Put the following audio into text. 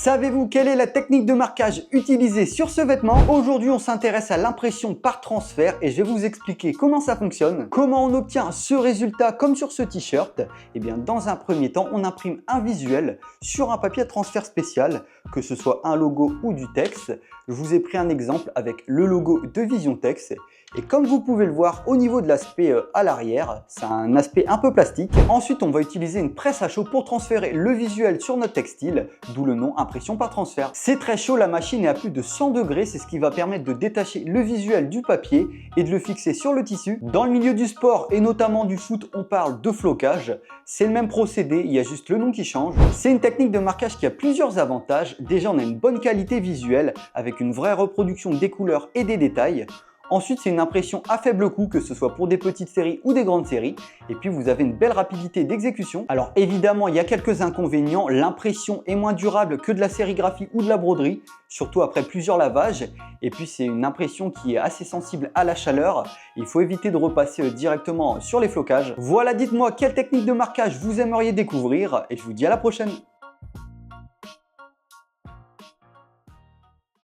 Savez-vous quelle est la technique de marquage utilisée sur ce vêtement? Aujourd'hui, on s'intéresse à l'impression par transfert et je vais vous expliquer comment ça fonctionne, comment on obtient ce résultat comme sur ce t-shirt. Et bien, dans un premier temps, on imprime un visuel sur un papier transfert spécial, que ce soit un logo ou du texte. Je vous ai pris un exemple avec le logo de VisionText. Et comme vous pouvez le voir au niveau de l'aspect à l'arrière, c'est un aspect un peu plastique. Ensuite, on va utiliser une presse à chaud pour transférer le visuel sur notre textile, d'où le nom impression par transfert. C'est très chaud, la machine est à plus de 100 degrés, c'est ce qui va permettre de détacher le visuel du papier et de le fixer sur le tissu. Dans le milieu du sport et notamment du foot, on parle de flocage. C'est le même procédé, il y a juste le nom qui change. C'est une technique de marquage qui a plusieurs avantages. Déjà, on a une bonne qualité visuelle avec une vraie reproduction des couleurs et des détails. Ensuite, c'est une impression à faible coût, que ce soit pour des petites séries ou des grandes séries. Et puis, vous avez une belle rapidité d'exécution. Alors évidemment, il y a quelques inconvénients. L'impression est moins durable que de la sérigraphie ou de la broderie, surtout après plusieurs lavages. Et puis, c'est une impression qui est assez sensible à la chaleur. Il faut éviter de repasser directement sur les flocages. Voilà, dites-moi quelle technique de marquage vous aimeriez découvrir et je vous dis à la prochaine.